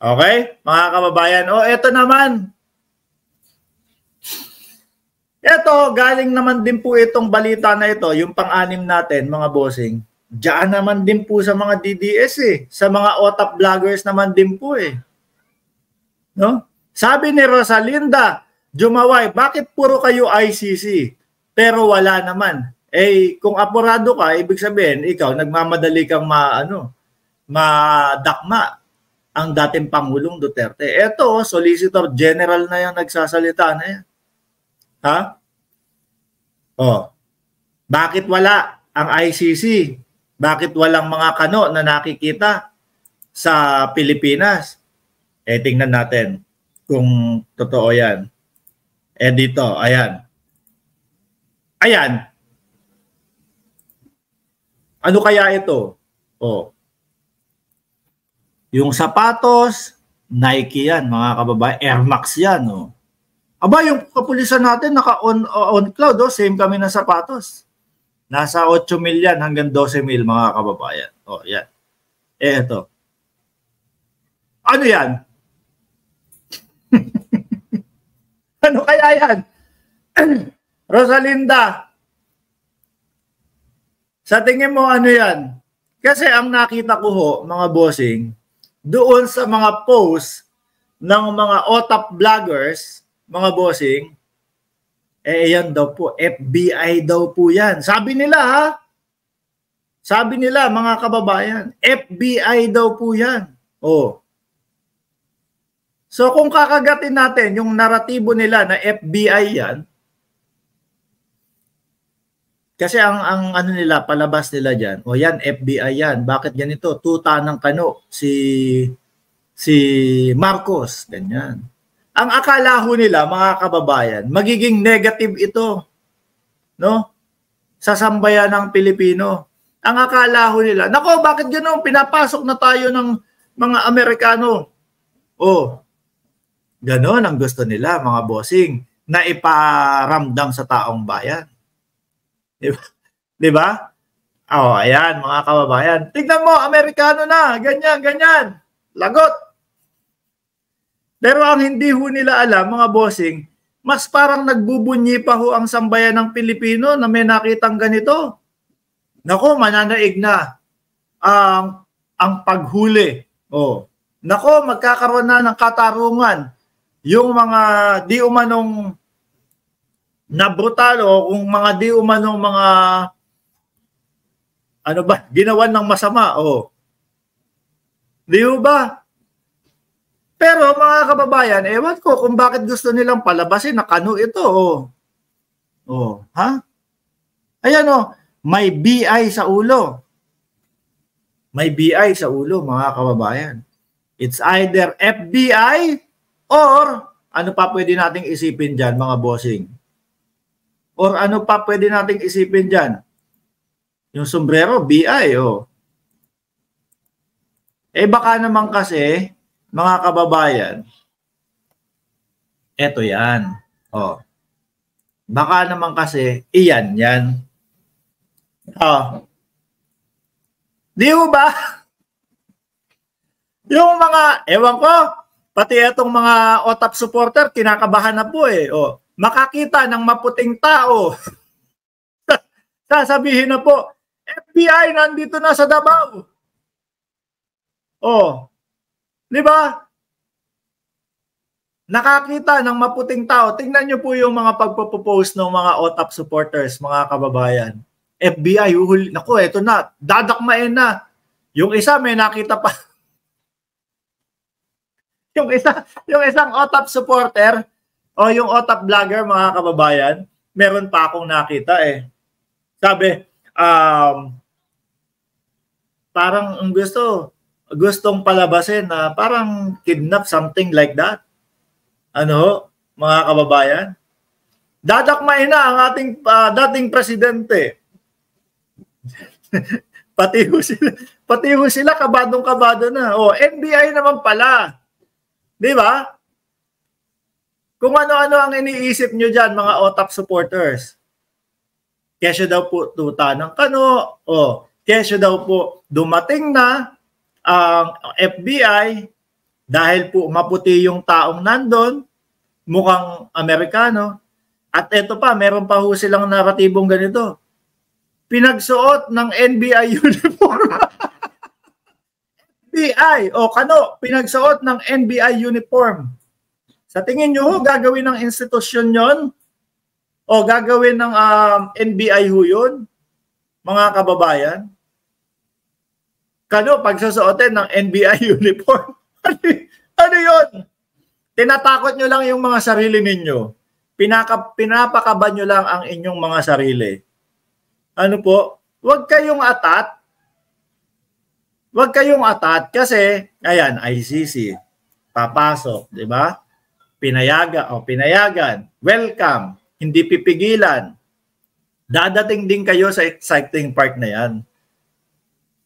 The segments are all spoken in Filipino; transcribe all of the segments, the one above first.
Okay, mga kababayan. O, eto naman. Eto, galing naman din po itong balita na ito, yung pang-anim natin, mga bossing. Diyan naman din po sa mga DDS eh. Sa mga OTAP vloggers naman din po eh. No? Sabi ni Rosalinda Jumaway, bakit puro kayo ICC? Pero wala naman. Eh, kung apurado ka, ibig sabihin, ikaw, nagmamadali kang madakma ang dating Pangulong Duterte. Eto, Solicitor General na yung nagsasalita na yan. Ha? Oh. Bakit wala ang ICC? Bakit walang mga kano na nakikita sa Pilipinas? Eh, tingnan natin kung totoo yan. Eh, dito, ayan. Ayan. Ano kaya ito? Oh. Yung sapatos, Nike yan, mga kababayan. Air Max yan. Oh. Aba, yung kapulisan natin, naka-on cloud. Oh. Same kami ng sapatos. Nasa 8 million hanggang 12 mil, mga kababayan. Oh, yan. Eh, ito. Ano yan? Ano kaya yan? Rosalinda, sa tingin mo ano yan? Kasi ang nakita ko ho, mga bossing, doon sa mga post ng mga OTAP vloggers, mga bossing, eh yan daw po, FBI daw po yan. Sabi nila ha, sabi nila mga kababayan, FBI daw po yan. Oh. So kung kakagatin natin yung naratibo nila na FBI yan, kasi ang ano nila, palabas nila diyan, o yan FBI yan, bakit ganito? Tuta ng kano si Marcos, ganyan. Ang akala ho nila, mga kababayan, magiging negative ito, no? Sa sambayan ng Pilipino. Ang akala ho nila, nako, bakit ganoon? Pinapasok na tayo ng mga Amerikano. Oh, ganoon ang gusto nila, mga bossing, na iparamdam sa taong bayan. Di ba? Oh, ayan, mga kababayan. Tignan mo, Amerikano na, ganyan, ganyan. Lagot. Pero ang hindi ho nila alam, mga bossing, mas parang nagbubunyi pa ho ang sambayan ng Pilipino na may nakitang ganito. Nako, mananaig na ang paghuli. Oh. Nako, magkakaroon na ng katarungan yung mga di umanong na brutal o kung mga di umanong mga ano ba, ginawan ng masama. Oh. Di ba? Pero mga kababayan, ewan ko kung bakit gusto nilang palabasin na kano ito. Oh. Oh, ha? Ayan oh, may BI sa ulo. May BI sa ulo, mga kababayan. It's either FBI or ano pa pwede nating isipin dyan, mga bossing? Or ano pa pwede nating isipin dyan? Yung sombrero, BI, oh. Eh baka naman kasi, mga kababayan, eto yan. Oh. Baka naman kasi, iyan yan. Oh. Di ba? Yung mga, ewan ko, pati etong mga OTAP supporter, kinakabahan na po eh. Oh. Makakita ng maputing tao. Sasabihin na po, FBI nandito na sa Davao. Oh. 'Di ba? Nakakita ng maputing tao. Tingnan niyo po yung mga pagpo-post ng mga OTAP supporters, mga kababayan. FBI, uhuli. Naku, eto na. Dadakmain na. Yung isa may nakita pa. yung isang OTAP supporter o yung OTAP vlogger, mga kababayan, meron pa akong nakita eh. Sabi, parang ang gustong palabasin na parang kidnap, something like that. Ano, mga kababayan? Dadakmain na ang ating dating presidente. pati ho sila kabadong-kabado na. Oh, NBI naman pala. 'Di ba? Kung ano-ano ang iniisip nyo dyan, mga OTAP supporters. Kesyo daw po tuta ng kano. O, kesyo daw po dumating na ang FBI. Dahil po maputi yung taong nandun, mukhang Amerikano. At eto pa, meron pa ho silang naratibong ganito. Pinagsuot ng NBI uniform. NBI, o kano, pinagsuot ng NBI uniform. Sa tingin nyo, gagawin ng institusyon yon? O gagawin ng NBI ho yun? Mga kababayan? Kano, pagsusuotin ng NBI uniform? Ano yun? Tinatakot nyo lang yung mga sarili ninyo. Pinapakaba nyo lang ang inyong mga sarili. Ano po? Huwag kayong atat. Huwag kayong atat kasi, ayan, ICC. Papasok, di ba? Pinayagan. Welcome. Hindi pipigilan. Dadating din kayo sa exciting part na yan.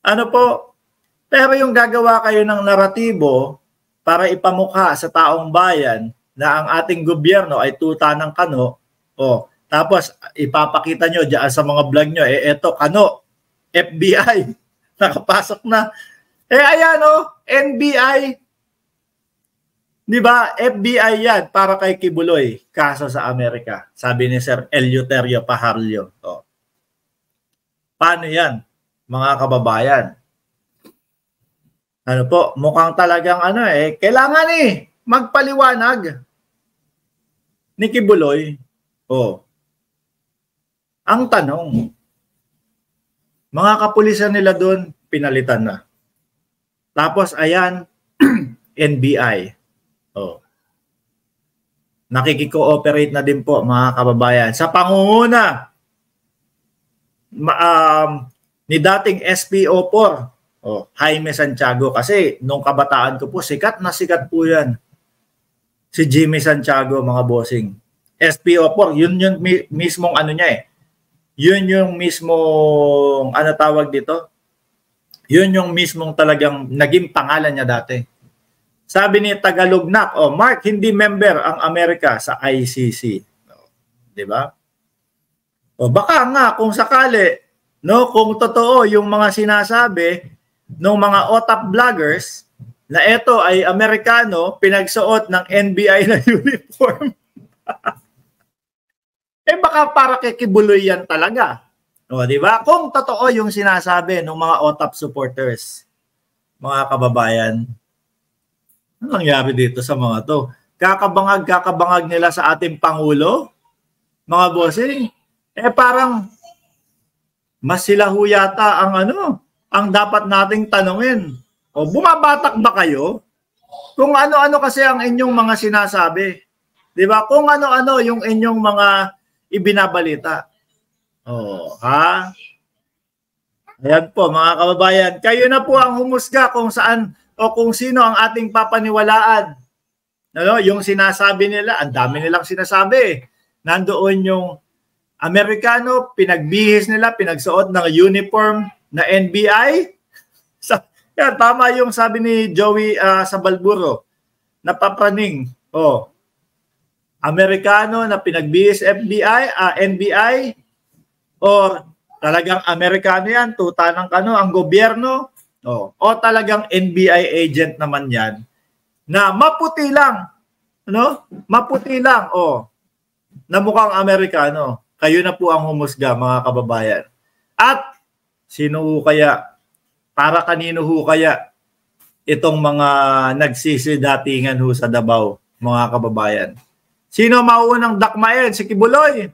Ano po? Pero yung gagawa kayo ng naratibo para ipamukha sa taong bayan na ang ating gobyerno ay tuta ng kano, tapos ipapakita nyo dyan sa mga vlog nyo, eto kano, FBI, nakapasok na. Ayan NBI, di ba? FBI yan, para kay Kibuloy, kaso sa Amerika. Sabi ni Sir Eleuterio Pajarlo. Paano yan, mga kababayan? Ano po, mukhang talagang kailangan magpaliwanag ni Kibuloy. Ang tanong, mga kapulisan nila doon, pinalitan na. Tapos ayan, NBI. Nakikiko-operate na din po, mga kababayan. Sa pangunguna ni dating SPO4, Jaime Santiago. Kasi nung kabataan ko po, sikat na sikat po yan. Si Jimmy Santiago, mga bossing. SPO4, yun yung mismong Yun yung mismong, tawag dito? Yun yung mismong talagang naging pangalan niya dati. Sabi ni Tagalognak, Mark, hindi member ang Amerika sa ICC. Di ba? Baka nga, kung sakali, kung totoo yung mga sinasabi ng mga OTAP vloggers na ito ay Amerikano pinagsuot ng NBI na uniform. Baka para kay Kibuloy yan talaga. Di ba? Kung totoo yung sinasabi ng mga OTAP supporters, mga kababayan, ano nangyari dito sa mga to? Kakabangag nila sa ating Pangulo, mga bossing. Parang mas sila ho yata ang dapat nating tanungin. Bumabatak ba kayo? Kung ano-ano kasi ang inyong mga sinasabi. Di ba? Kung ano-ano yung inyong mga ibinabalita. Ayan po, mga kababayan. Kayo na po ang humusga kung saan o kung sino ang ating papaniwalaan. Yung sinasabi nila, ang dami nilang sinasabi. Nandoon yung Amerikano, pinagbihis nila, pinagsuot ng uniform na NBI. Yan, tama yung sabi ni Joey Sabalburo, napapraning. Amerikano na pinagbihis NBI, or talagang Amerikano yan, tuta ng ang gobyerno, o talagang NBI agent naman yan, na maputi lang, maputi lang, na mukhang Amerikano. Kayo na po ang humusga, mga kababayan. At sino ho kaya, para kanino ho kaya itong mga nagsisidatingan ho sa Davao, mga kababayan? Sino mauunang dakmain? Si Kibuloy?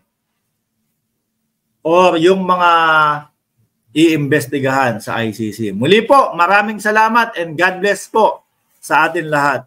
Or yung mga iimbestigahan sa ICC? Muli po, maraming salamat and God bless po sa atin lahat.